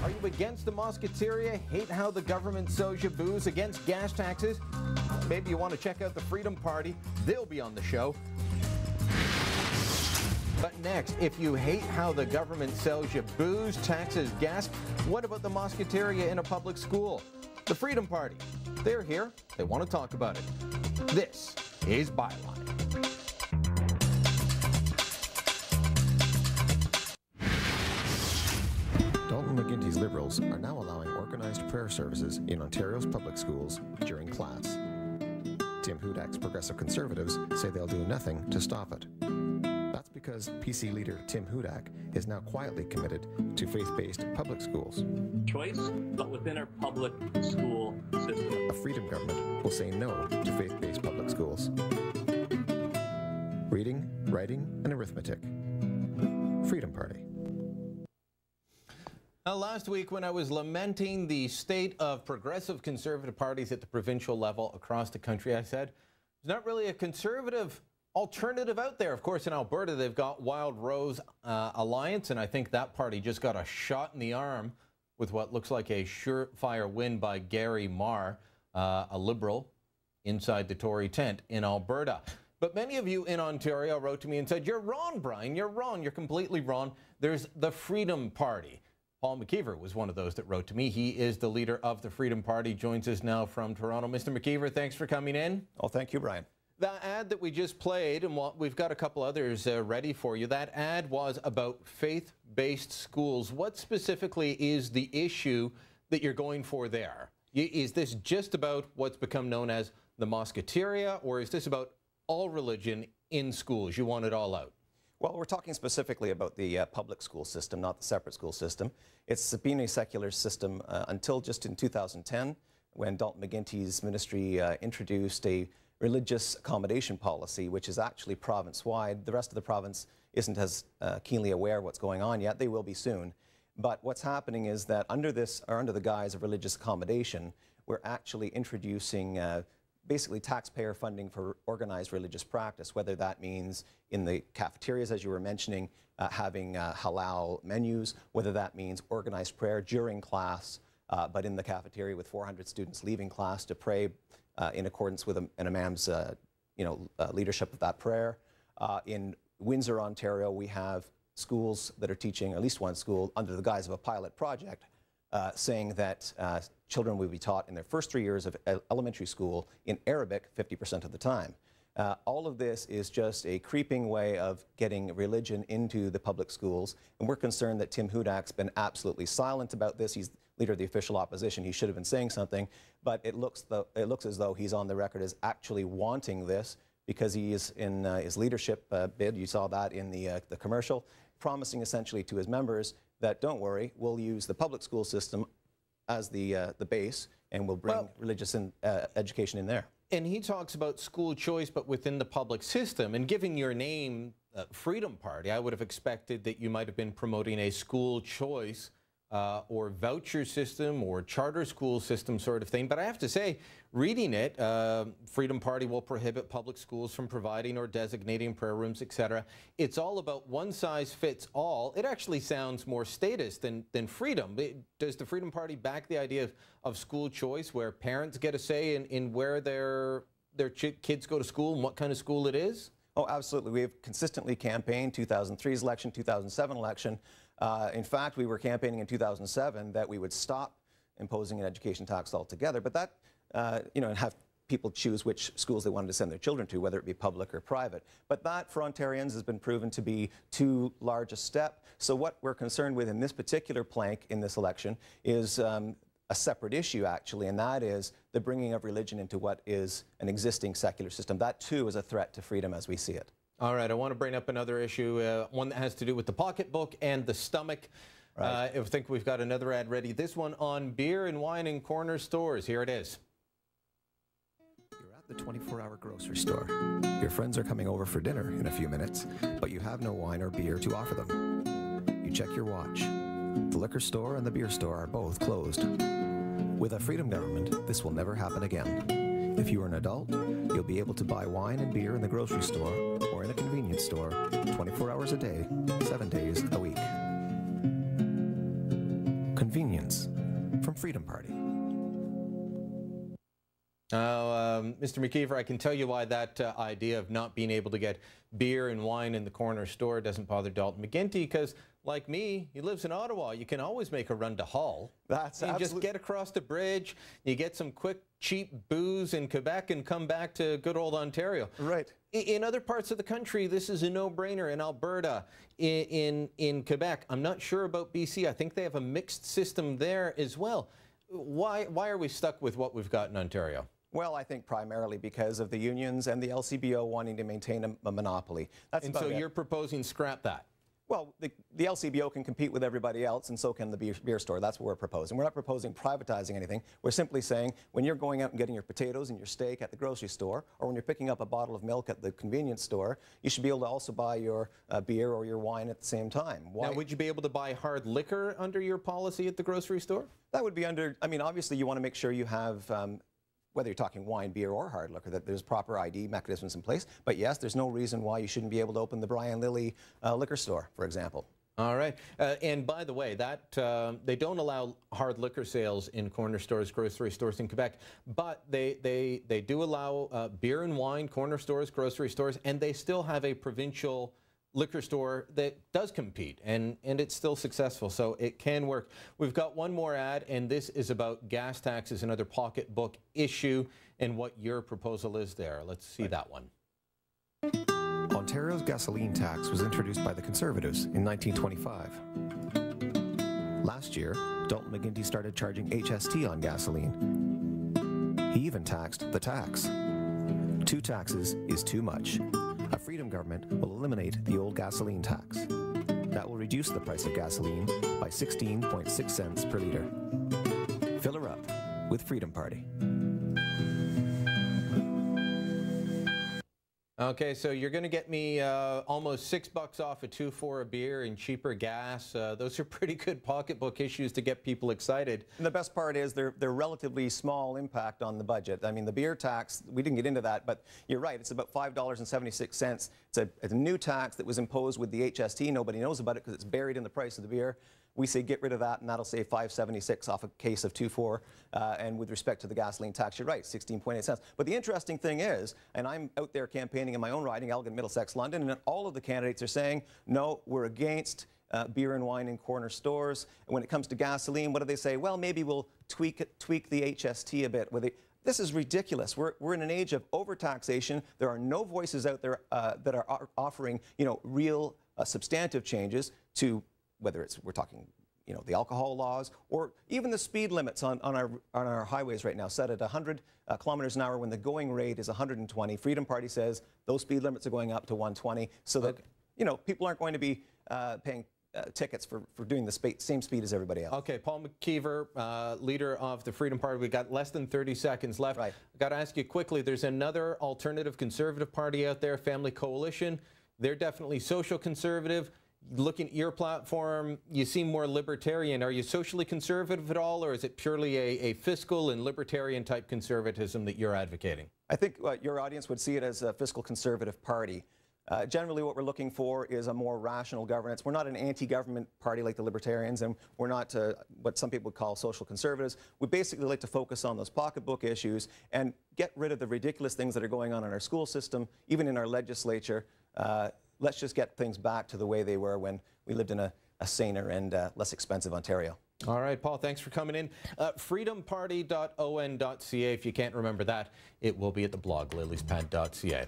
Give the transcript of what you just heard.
Are you against the Mosquiteria? Hate how the government sells you booze? Against gas taxes? Maybe you want to check out the Freedom Party. They'll be on the show. But next, if you hate how the government sells you booze, taxes, gas, what about the Mosquiteria in a public school? The Freedom Party. They're here. They want to talk about it. This is Byline. Dalton McGuinty's Liberals are now allowing organised prayer services in Ontario's public schools during class. Tim Hudak's Progressive Conservatives say they'll do nothing to stop it. That's because PC leader Tim Hudak is now quietly committed to faith-based public schools. Choice, but within our public school system. A Freedom government will say no to faith-based public schools. Reading, writing, and arithmetic. Freedom Party. Last week, when I was lamenting the state of progressive conservative parties at the provincial level across the country, I said, there's not really a conservative alternative out there. Of course, in Alberta, they've got Wild Rose Alliance, and I think that party just got a shot in the arm with what looks like a surefire win by Gary Marr, a Liberal, inside the Tory tent in Alberta. But many of you in Ontario wrote to me and said, you're wrong, Brian, you're wrong, you're completely wrong. There's the Freedom Party. Paul McKeever was one of those that wrote to me. He is the leader of the Freedom Party, joins us now from Toronto. Mr. McKeever, thanks for coming in. Oh, thank you, Brian. The ad that we just played, and we've got a couple others ready for you, that ad was about faith-based schools. What specifically is the issue that you're going for there? Is this just about what's become known as the Mosquiteria, or is this about all religion in schools? You want it all out? Well, we're talking specifically about the public school system, not the separate school system. It's been a secular system until just in 2010, when Dalton McGuinty's ministry introduced a religious accommodation policy, which is actually province-wide. The rest of the province isn't as keenly aware of what's going on yet. They will be soon. But what's happening is that under this, or under the guise of religious accommodation, we're actually introducing basically taxpayer funding for organized religious practice, whether that means in the cafeterias, as you were mentioning, having halal menus, whether that means organized prayer during class, but in the cafeteria with 400 students leaving class to pray in accordance with an imam's leadership of that prayer. In Windsor, Ontario, we have schools that are teaching, at least one school, under the guise of a pilot project, saying that children will be taught in their first 3 years of elementary school in Arabic 50% of the time. All of this is just a creeping way of getting religion into the public schools, and we're concerned that Tim Hudak's been absolutely silent about this. He's leader of the official opposition. He should have been saying something, but it looks as though he's on the record as actually wanting this, because he is in his leadership bid, you saw that in the commercial, promising essentially to his members that, don't worry, we'll use the public school system as the base, and we'll bring religious education in there. And he talks about school choice, but within the public system. And given your name, Freedom Party, I would have expected that you might have been promoting a school choice or voucher system or charter school system sort of thing. But I have to say, reading it, Freedom Party will prohibit public schools from providing or designating prayer rooms, etc. It's all about one size fits all. It actually sounds more statist than freedom. Does the Freedom Party back the idea of school choice, where parents get a say in where their kids go to school and what kind of school it is? Oh, absolutely. We have consistently campaigned, 2003's election, 2007 election. In fact, we were campaigning in 2007 that we would stop imposing an education tax altogether, but that, and have people choose which schools they wanted to send their children to, whether it be public or private. But that, for Ontarians, has been proven to be too large a step. So what we're concerned with in this particular plank in this election is a separate issue, actually, and that is the bringing of religion into what is an existing secular system. That, too, is a threat to freedom as we see it. All right, I want to bring up another issue, one that has to do with the pocketbook and the stomach. Right. I think we've got another ad ready. This one on beer and wine in corner stores. Here it is. You're at the 24-hour grocery store. Your friends are coming over for dinner in a few minutes, but you have no wine or beer to offer them. You check your watch. The liquor store and the beer store are both closed. With a Freedom government, this will never happen again. If you are an adult, you'll be able to buy wine and beer in the grocery store or in a convenience store 24 hours a day, 7 days a week. convenience from Freedom Party. Mr. McKeever, I can tell you why that idea of not being able to get beer and wine in the corner store doesn't bother Dalton McGuinty, because, like me, he lives in Ottawa. You can always make a run to Hull. That's you just get across the bridge, you get some quick, cheap booze in Quebec and come back to good old Ontario. Right. In other parts of the country, this is a no-brainer. In Alberta, in Quebec, I'm not sure about BC. I think they have a mixed system there as well. Why are we stuck with what we've got in Ontario? Well, I think primarily because of the unions and the LCBO wanting to maintain a monopoly. And so you're proposing scrap that? Well, the LCBO can compete with everybody else, and so can the beer store. That's what we're proposing. We're not proposing privatizing anything. We're simply saying when you're going out and getting your potatoes and your steak at the grocery store, or when you're picking up a bottle of milk at the convenience store, you should be able to also buy your beer or your wine at the same time. Why? Now, would you be able to buy hard liquor under your policy at the grocery store? That would be under, I mean, obviously you want to make sure you have whether you're talking wine, beer, or hard liquor, that there's proper ID mechanisms in place. But yes, there's no reason why you shouldn't be able to open the Brian Lilley liquor store, for example. All right. And by the way, that they don't allow hard liquor sales in corner stores, grocery stores in Quebec, but they do allow beer and wine, corner stores, grocery stores, and they still have a provincial liquor store that does compete, and it's still successful, so it can work. We've got one more ad, and this is about gas taxes, another pocketbook issue, and what your proposal is there. Let's see that one. Ontario's gasoline tax was introduced by the Conservatives in 1925. Last year, Dalton McGuinty started charging HST on gasoline. He even taxed the tax. 2 taxes is too much. A Freedom government will eliminate the old gasoline tax. That will reduce the price of gasoline by 16.6 cents per litre. Fill her up with Freedom Party. Okay, so you're going to get me almost $6 off a 2 for a beer and cheaper gas. Those are pretty good pocketbook issues to get people excited. And the best part is they're relatively small impact on the budget. I mean, the beer tax, we didn't get into that, but you're right. It's about $5.76. It's a new tax that was imposed with the HST. Nobody knows about it because it's buried in the price of the beer. We say get rid of that, and that'll save $5.76 off a case of 2-4. And with respect to the gasoline tax, you're right, 16.8 cents. But the interesting thing is, and I'm out there campaigning in my own riding, Elgin, Middlesex, London, and all of the candidates are saying, no, we're against beer and wine in corner stores. And when it comes to gasoline, what do they say? Well, maybe we'll tweak the HST a bit. This is ridiculous. We're in an age of overtaxation. There are no voices out there that are offering, real substantive changes to whether we're talking, the alcohol laws or even the speed limits on our highways right now, set at 100 kilometers an hour when the going rate is 120. Freedom Party says those speed limits are going up to 120, so that people aren't going to be paying tickets for doing the same speed as everybody else. Okay, Paul McKeever, leader of the Freedom Party. We've got less than 30 seconds left. Right. I've got to ask you quickly, there's another alternative conservative party out there, Family Coalition. They're definitely social conservative. Looking at your platform, you seem more libertarian. Are you socially conservative at all, or is it purely a fiscal and libertarian type conservatism that you're advocating? I think your audience would see it as a fiscal conservative party. Generally, what we're looking for is a more rational governance. We're not an anti-government party like the Libertarians, and we're not what some people would call social conservatives. We basically like to focus on those pocketbook issues and get rid of the ridiculous things that are going on in our school system, even in our legislature. Let's just get things back to the way they were when we lived in a saner and less expensive Ontario. All right, Paul, thanks for coming in. Freedomparty.on.ca. If you can't remember that, it will be at the blog, lillyspad.ca.